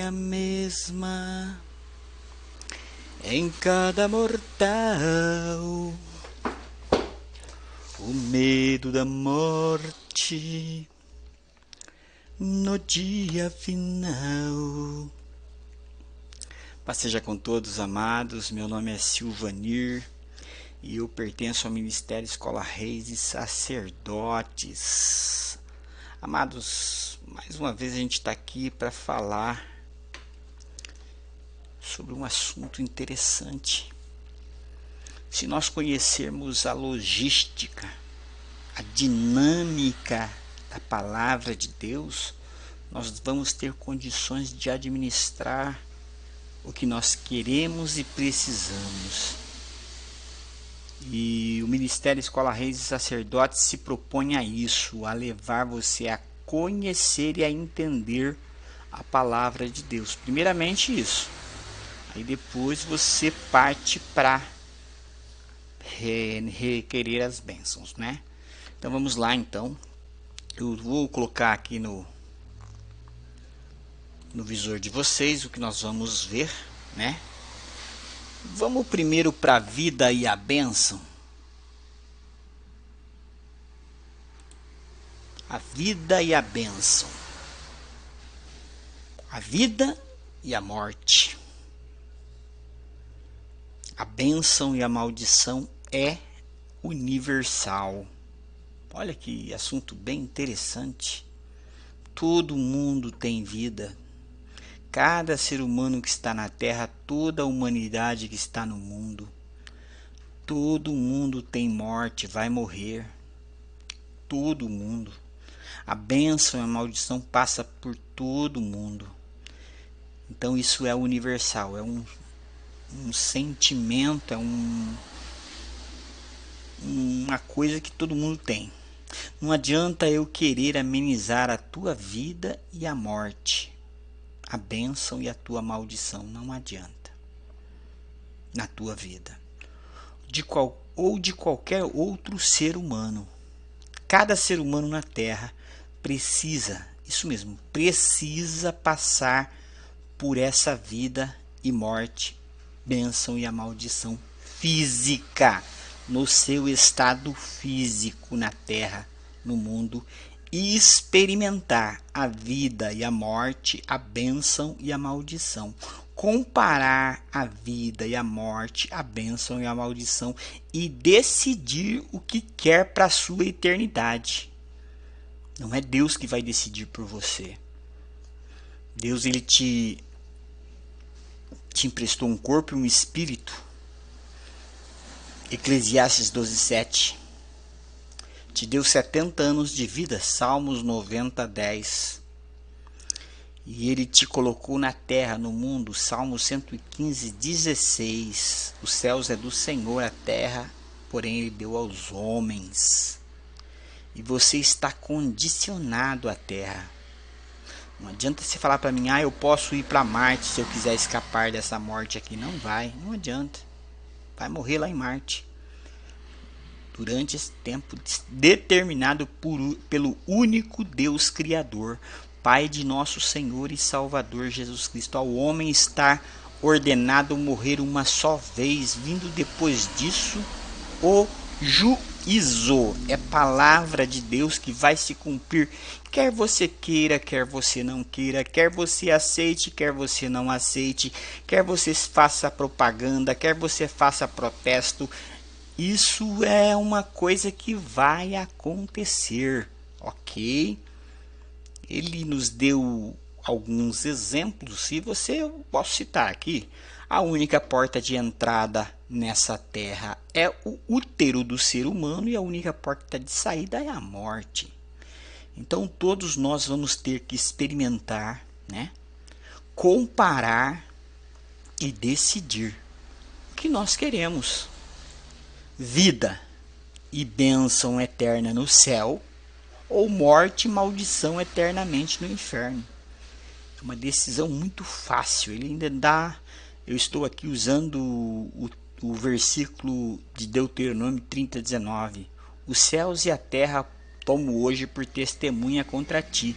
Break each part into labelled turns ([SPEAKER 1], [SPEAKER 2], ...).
[SPEAKER 1] a mesma em cada mortal. O medo da morte no dia final. Paz seja com todos, amados. Meu nome é Silvanir e eu pertenço ao Ministério Escola Reis e Sacerdotes. Amados, mais uma vez a gente está aqui para falar sobre um assunto interessante. Se nós conhecermos a logística, a dinâmica da palavra de Deus, nós vamos ter condições de administrar o que nós queremos e precisamos. E o Ministério Escola Reis e Sacerdotes se propõe a isso, a levar você a conhecer e a entender a palavra de Deus. Primeiramente isso. Aí depois você parte para requerer as bênçãos, né? Então vamos lá então. Eu vou colocar aqui no visor de vocês o que nós vamos ver, né? Vamos primeiro para a vida e a bênção. A vida e a bênção. A vida e a morte. A bênção e a maldição é universal. Olha que assunto bem interessante. Todo mundo tem vida. Cada ser humano que está na Terra, toda a humanidade que está no mundo, todo mundo tem morte, vai morrer. Todo mundo. A bênção e a maldição passa por todo mundo. Então isso é universal, é um sentimento, é uma coisa que todo mundo tem. Não adianta eu querer amenizar a tua vida e a morte, a bênção e a tua maldição, não adianta na tua vida ou de qualquer outro ser humano. Cada ser humano na Terra precisa, isso mesmo, precisa passar por essa vida e morte, bênção e a maldição física, no seu estado físico na Terra, no mundo, e experimentar a vida e a morte, a bênção e a maldição. Comparar a vida e a morte, a bênção e a maldição e decidir o que quer para a sua eternidade. Não é Deus que vai decidir por você. Deus, ele te emprestou um corpo e um espírito. Eclesiastes 12:7. Te deu 70 anos de vida, Salmos 90:10. E ele te colocou na terra, no mundo, Salmos 115:16. Os céus é do Senhor, a terra, porém ele deu aos homens. E você está condicionado à terra. Não adianta você falar para mim, eu posso ir para Marte se eu quiser escapar dessa morte aqui. Não vai, não adianta. Vai morrer lá em Marte. Durante esse tempo determinado pelo único Deus Criador, Pai de nosso Senhor e Salvador Jesus Cristo. Ao homem está ordenado morrer uma só vez, vindo depois disso o juízo. É palavra de Deus que vai se cumprir, quer você queira, quer você não queira, quer você aceite, quer você não aceite, quer você faça propaganda, quer você faça protesto. Isso é uma coisa que vai acontecer, ok? Ele nos deu alguns exemplos e eu posso citar aqui. A única porta de entrada nessa terra é o útero do ser humano e a única porta de saída é a morte. Então todos nós vamos ter que experimentar, né? Comparar e decidir o que nós queremos. Vida e bênção eterna no céu, ou morte e maldição eternamente no inferno. É uma decisão muito fácil. Ele ainda dá. Eu estou aqui usando o versículo de Deuteronômio 30:19. Os céus e a terra tomo hoje por testemunha contra ti,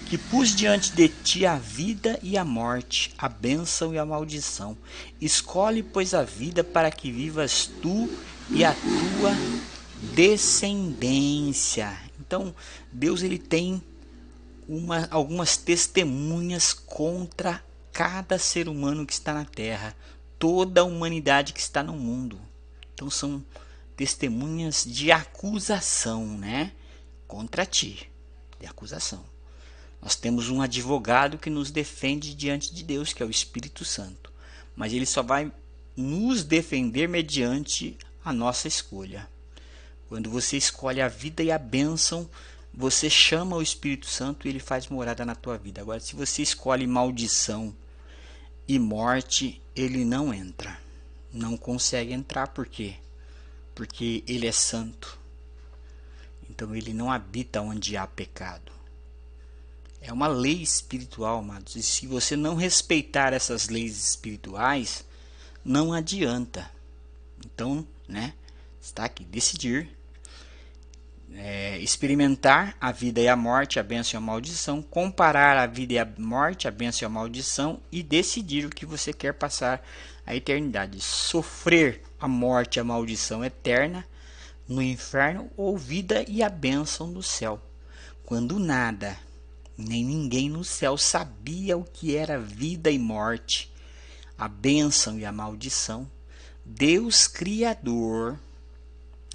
[SPEAKER 1] que pus diante de ti a vida e a morte, a bênção e a maldição. Escolhe, pois, a vida para que vivas tu e a tua descendência. Então, Deus ele tem algumas testemunhas contra cada ser humano que está na Terra, toda a humanidade que está no mundo. Então são testemunhas de acusação, né? Contra ti, de acusação. Nós temos um advogado que nos defende diante de Deus, que é o Espírito Santo. Mas ele só vai nos defender mediante a nossa escolha. Quando você escolhe a vida e a bênção, você chama o Espírito Santo e ele faz morada na tua vida. Agora, se você escolhe maldição e morte, ele não entra. Não consegue entrar, por quê? Porque ele é santo. Então ele não habita onde há pecado. É uma lei espiritual, amados. E se você não respeitar essas leis espirituais, não adianta. Então, né? Está aqui, decidir. Experimentar a vida e a morte, a bênção e a maldição, comparar a vida e a morte, a bênção e a maldição e decidir o que você quer passar a eternidade. Sofrer a morte e a maldição eterna no inferno ou vida e a bênção no céu. Quando nada, nem ninguém no céu sabia o que era vida e morte, a bênção e a maldição, Deus Criador,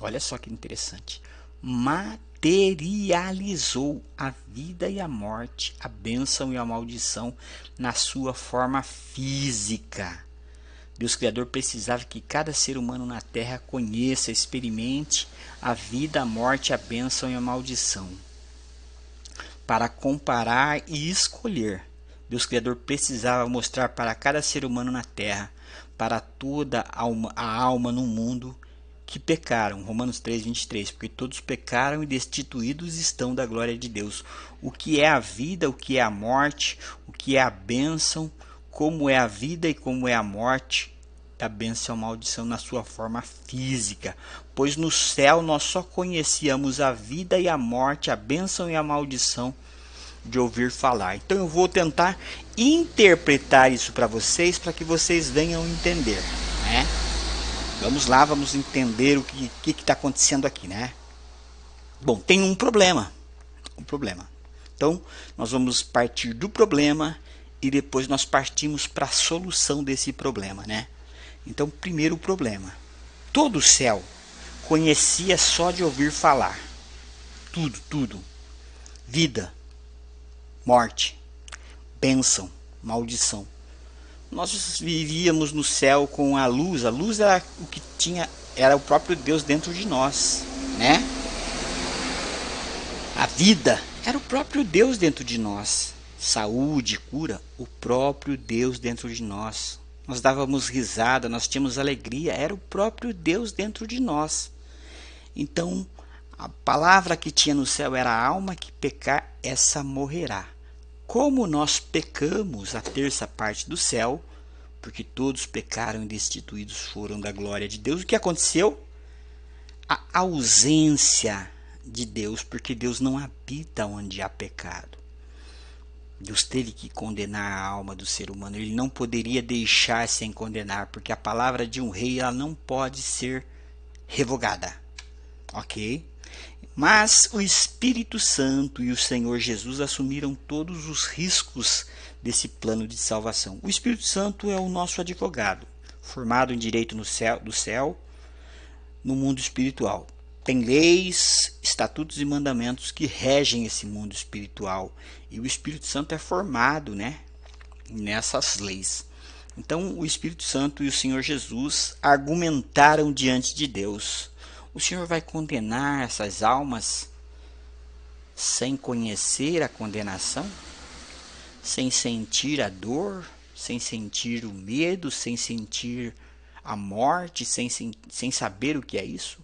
[SPEAKER 1] olha só que interessante, materializou a vida e a morte, a bênção e a maldição na sua forma física. Deus Criador precisava que cada ser humano na Terra conheça, experimente a vida, a morte, a bênção e a maldição. Para comparar e escolher, Deus Criador precisava mostrar para cada ser humano na Terra, para toda a alma no mundo, que pecaram, Romanos 3:23, porque todos pecaram e destituídos estão da glória de Deus. O que é a vida, o que é a morte, o que é a bênção, como é a vida e como é a morte, a bênção e a maldição na sua forma física. Pois no céu nós só conhecíamos a vida e a morte, a bênção e a maldição de ouvir falar. Então eu vou tentar interpretar isso para vocês, para que vocês venham entender, né? Vamos lá, vamos entender o que está acontecendo aqui, né? Bom, tem um problema. Então, nós vamos partir do problema e depois nós partimos para a solução desse problema, né? Então, primeiro o problema. Todo o céu conhecia só de ouvir falar. Tudo. Vida, morte, bênção, maldição. Nós vivíamos no céu com a luz era o que tinha, era o próprio Deus dentro de nós, né? A vida era o próprio Deus dentro de nós. Saúde, cura, o próprio Deus dentro de nós. Nós dávamos risada, nós tínhamos alegria, era o próprio Deus dentro de nós. Então, a palavra que tinha no céu era: a alma que pecar, essa morrerá. Como nós pecamos a terça parte do céu, porque todos pecaram e destituídos foram da glória de Deus, o que aconteceu? A ausência de Deus, porque Deus não habita onde há pecado. Deus teve que condenar a alma do ser humano, ele não poderia deixar sem condenar, porque a palavra de um rei ela não pode ser revogada, ok? Mas o Espírito Santo e o Senhor Jesus assumiram todos os riscos desse plano de salvação. O Espírito Santo é o nosso advogado, formado em direito do céu, no mundo espiritual. Tem leis, estatutos e mandamentos que regem esse mundo espiritual. E o Espírito Santo é formado, né, nessas leis. Então, o Espírito Santo e o Senhor Jesus argumentaram diante de Deus. O Senhor vai condenar essas almas sem conhecer a condenação? Sem sentir a dor? Sem sentir o medo? Sem sentir a morte? Sem saber o que é isso?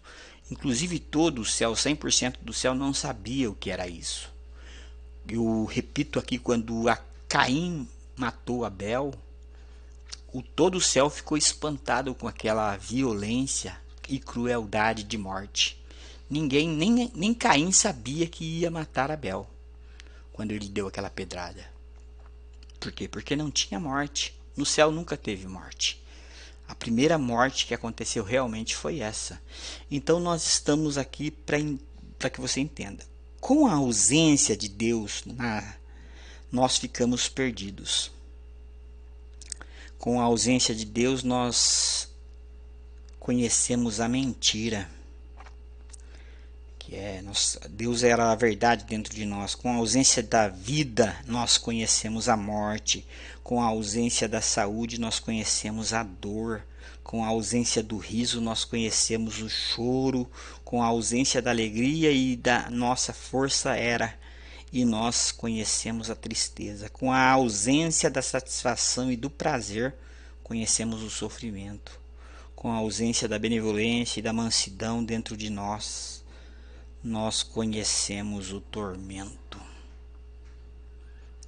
[SPEAKER 1] Inclusive todo o céu, 100% do céu não sabia o que era isso. Eu repito aqui, quando Caim matou Abel, todo o céu ficou espantado com aquela violência e crueldade de morte. Nem Caim sabia que ia matar Abel. quando ele deu aquela pedrada. Por quê? Porque não tinha morte. No céu nunca teve morte. A primeira morte que aconteceu realmente foi essa. Então nós estamos aqui para que você entenda. Com a ausência de Deus, nós ficamos perdidos. Com a ausência de Deus, nós conhecemos a mentira. Deus era a verdade dentro de nós. Com a ausência da vida, nós conhecemos a morte. Com a ausência da saúde, nós conhecemos a dor. Com a ausência do riso, nós conhecemos o choro. Com a ausência da alegria e da nossa força e nós conhecemos a tristeza. Com a ausência da satisfação e do prazer, conhecemos o sofrimento. Com a ausência da benevolência e da mansidão dentro de nós conhecemos o tormento.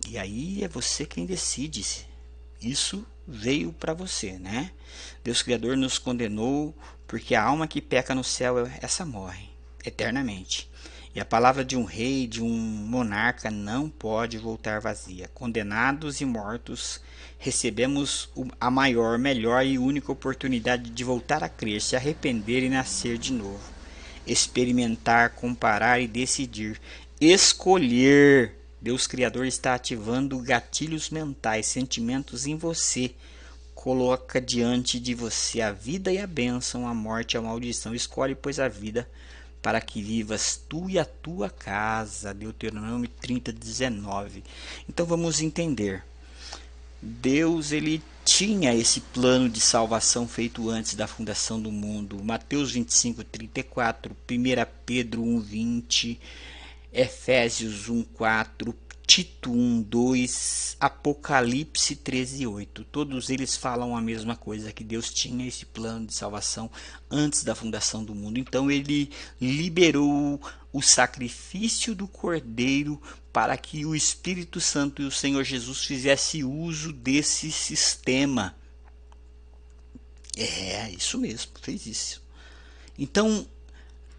[SPEAKER 1] E aí é você quem decide. Isso veio para você, né? Deus Criador nos condenou porque a alma que peca no céu, essa morre eternamente. E a palavra de um rei, de um monarca, não pode voltar vazia. Condenados e mortos, recebemos a maior, melhor e única oportunidade de voltar a crer, se arrepender e nascer de novo. Experimentar, comparar e decidir. Escolher. Deus Criador está ativando gatilhos mentais, sentimentos em você. Coloca diante de você a vida e a bênção, a morte e a maldição. Escolhe, pois, a vida para que vivas tu e a tua casa. Deuteronômio 30:19. Então vamos entender. Deus, ele tinha esse plano de salvação feito antes da fundação do mundo. Mateus 25:34, 1 Pedro 1:20, Efésios 1:4, Tito 1:2, Apocalipse 13:8. Todos eles falam a mesma coisa, que Deus tinha esse plano de salvação antes da fundação do mundo. Então ele liberou o sacrifício do Cordeiro para que o Espírito Santo e o Senhor Jesus fizesse uso desse sistema. Isso mesmo, fez isso. Então,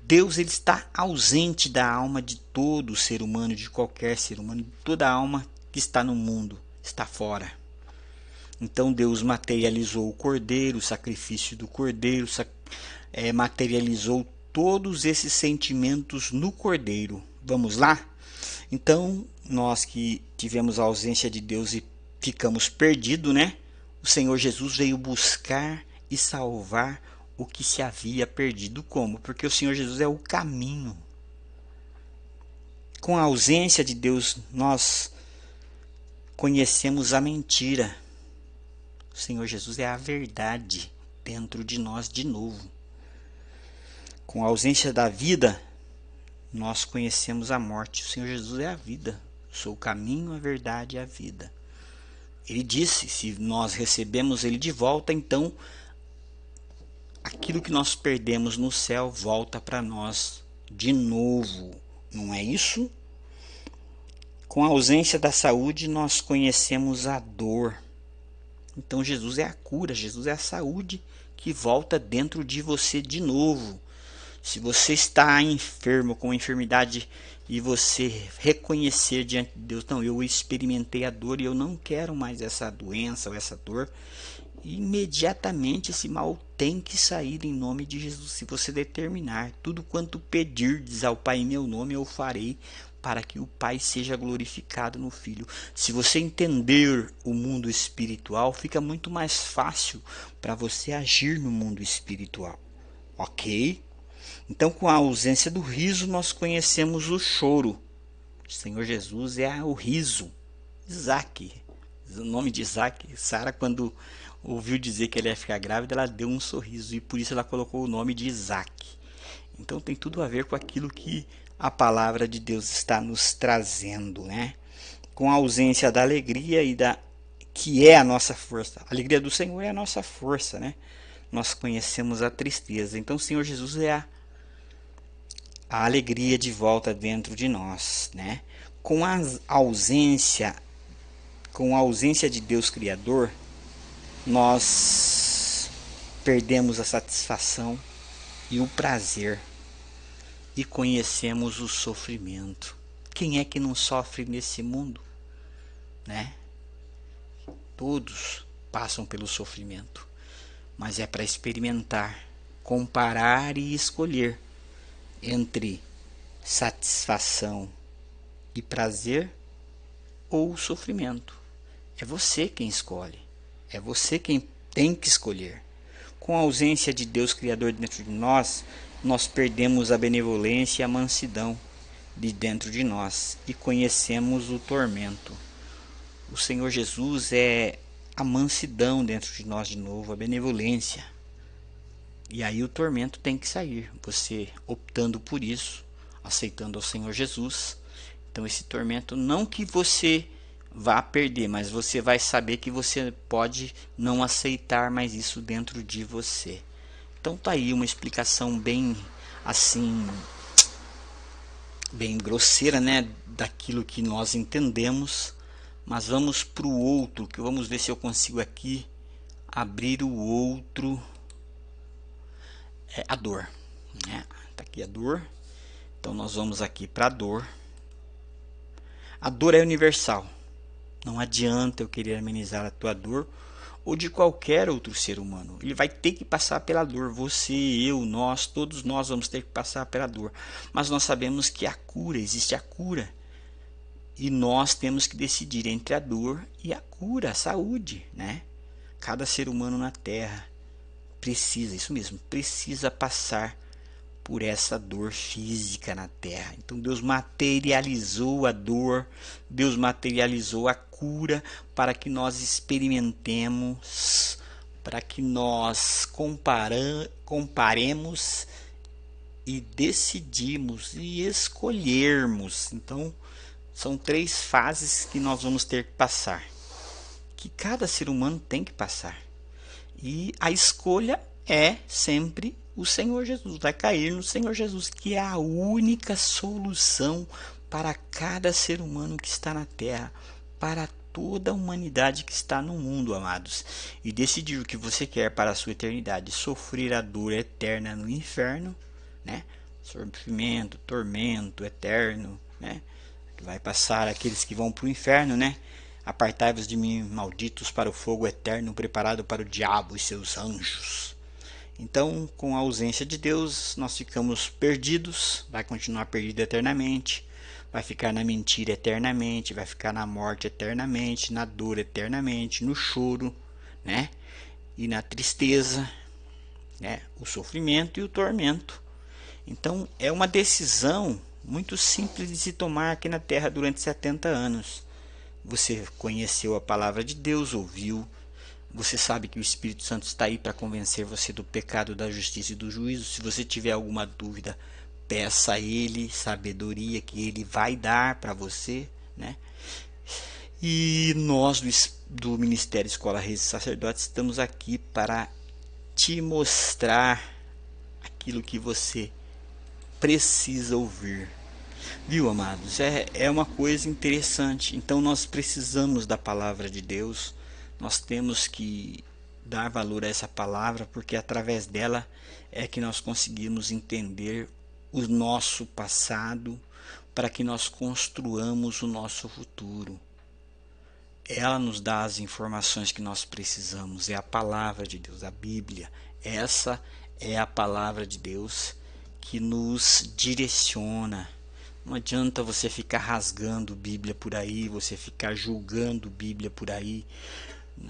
[SPEAKER 1] Deus, ele está ausente da alma de todo ser humano, de qualquer ser humano, de toda alma que está no mundo, está fora. Então Deus materializou o Cordeiro, o sacrifício do Cordeiro, materializou todos esses sentimentos no Cordeiro. Vamos lá? Então, nós que tivemos a ausência de Deus e ficamos perdidos, né? O Senhor Jesus veio buscar e salvar o que se havia perdido. Como? Porque o Senhor Jesus é o caminho. Com a ausência de Deus, nós conhecemos a mentira. O Senhor Jesus é a verdade dentro de nós de novo. Com a ausência da vida, nós conhecemos a morte. O Senhor Jesus é a vida. Eu sou o caminho, a verdade e a vida. Ele disse, se nós recebemos ele de volta, então aquilo que nós perdemos no céu volta para nós de novo. Não é isso? Com a ausência da saúde, nós conhecemos a dor. Então Jesus é a cura, Jesus é a saúde que volta dentro de você de novo. Se você está enfermo com enfermidade e você reconhecer diante de Deus, não, eu experimentei a dor e eu não quero mais essa doença ou essa dor, imediatamente esse mal tem que sair em nome de Jesus. Se você determinar, tudo quanto pedirdes ao Pai em meu nome eu farei, para que o Pai seja glorificado no Filho. Se você entender o mundo espiritual, fica muito mais fácil para você agir no mundo espiritual. Ok? Então, com a ausência do riso, nós conhecemos o choro. O Senhor Jesus é o riso. Isaac, o nome de Isaac, Sara, quando ouviu dizer que ele ia ficar grávida, ela deu um sorriso e por isso ela colocou o nome de Isaac. Então tem tudo a ver com aquilo que a palavra de Deus está nos trazendo, né? Com a ausência da alegria que é a nossa força. A alegria do Senhor é a nossa força, né? Nós conhecemos a tristeza. Então o Senhor Jesus é a alegria de volta dentro de nós, né? Com a ausência de Deus Criador, nós perdemos a satisfação e o prazer e conhecemos o sofrimento. Quem é que não sofre nesse mundo, né? Todos passam pelo sofrimento, mas é para experimentar, comparar e escolher entre satisfação e prazer ou sofrimento. É você quem escolhe, é você quem tem que escolher. Com a ausência de Deus Criador dentro de nós, nós perdemos a benevolência e a mansidão de dentro de nós e conhecemos o tormento. O Senhor Jesus é a mansidão dentro de nós de novo, a benevolência. E aí o tormento tem que sair, você optando por isso, aceitando o Senhor Jesus. Então esse tormento, não que você vá perder, mas você vai saber que você pode não aceitar mais isso dentro de você. Então tá aí uma explicação bem assim, bem grosseira, né, daquilo que nós entendemos. Mas vamos para o outro, que vamos ver se eu consigo aqui abrir o outro. A dor, né? Tá aqui a dor. Então nós vamos aqui para a dor. A dor é universal. Não adianta eu querer amenizar a tua dor ou de qualquer outro ser humano. Ele vai ter que passar pela dor. Você, eu, nós, todos nós vamos ter que passar pela dor. Mas nós sabemos que a cura, existe a cura. E nós temos que decidir entre a dor e a cura, a saúde, né? Cada ser humano na Terra precisa, isso mesmo, precisa passar por essa dor física na Terra. Então Deus materializou a dor, Deus materializou a cura para que nós experimentemos, para que nós comparemos e decidimos e escolhermos. Então são 3 fases que nós vamos ter que passar, que cada ser humano tem que passar. E a escolha é sempre o Senhor Jesus, vai cair no Senhor Jesus, que é a única solução para cada ser humano que está na Terra, para toda a humanidade que está no mundo, amados. E decidir o que você quer para a sua eternidade, sofrer a dor eterna no inferno, né? Sofrimento, tormento eterno, né? Vai passar aqueles que vão para o inferno, né? Apartai-vos de mim, malditos, para o fogo eterno preparado para o diabo e seus anjos. Então, com a ausência de Deus, nós ficamos perdidos, vai continuar perdido eternamente, vai ficar na mentira eternamente, vai ficar na morte eternamente, na dor eternamente, no choro, né? E na tristeza, né? O sofrimento e o tormento. Então, é uma decisão muito simples de se tomar aqui na Terra durante 70 anos. Você conheceu a palavra de Deus, ouviu, você sabe que o Espírito Santo está aí para convencer você do pecado, da justiça e do juízo. Se você tiver alguma dúvida, peça a Ele sabedoria, que Ele vai dar para você, né? E nós do Ministério Escola Reis e Sacerdotes estamos aqui para te mostrar aquilo que você precisa ouvir. Viu, amados? É uma coisa interessante. Então nós precisamos da palavra de Deus. Nós temos que dar valor a essa palavra, porque através dela é que nós conseguimos entender o nosso passado, para que nós construamos o nosso futuro. Ela nos dá as informações que nós precisamos. É a palavra de Deus, a Bíblia. Essa é a palavra de Deus que nos direciona. Não adianta você ficar rasgando Bíblia por aí, você ficar julgando Bíblia por aí.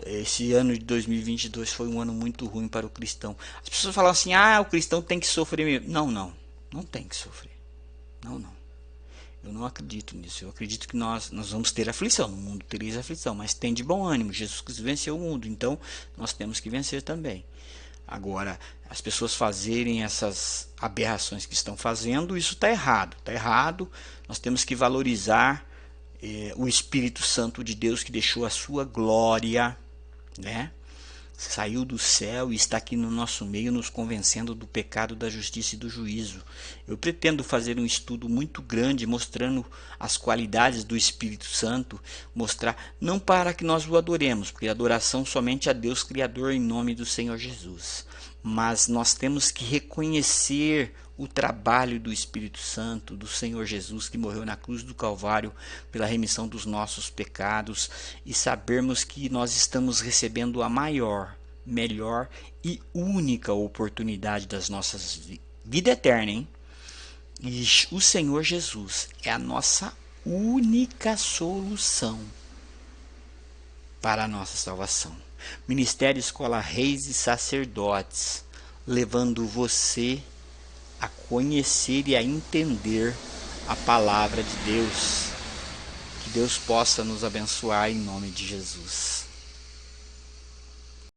[SPEAKER 1] Esse ano de 2022 foi um ano muito ruim para o cristão. As pessoas falam assim, o cristão tem que sofrer mesmo. Não tem que sofrer. Não. Eu não acredito nisso. Eu acredito que nós vamos ter aflição. No mundo tereis aflição, mas tem de bom ânimo. Jesus Cristo venceu o mundo, então nós temos que vencer também. Agora, as pessoas fazerem essas aberrações que estão fazendo, isso está errado. Está errado. Nós temos que valorizar o Espírito Santo de Deus, que deixou a sua glória, né? Saiu do céu e está aqui no nosso meio, nos convencendo do pecado, da justiça e do juízo. Eu pretendo fazer um estudo muito grande, mostrando as qualidades do Espírito Santo, mostrar, não para que nós o adoremos, porque a adoração somente a Deus Criador, em nome do Senhor Jesus. Mas nós temos que reconhecer o trabalho do Espírito Santo, do Senhor Jesus, que morreu na cruz do Calvário pela remissão dos nossos pecados, e sabermos que nós estamos recebendo a maior, melhor e única oportunidade das nossas vida eterna, hein? E o Senhor Jesus é a nossa única solução para a nossa salvação. Ministério Escola Reis e Sacerdotes, levando você a conhecer e a entender a palavra de Deus. Que Deus possa nos abençoar em nome de Jesus.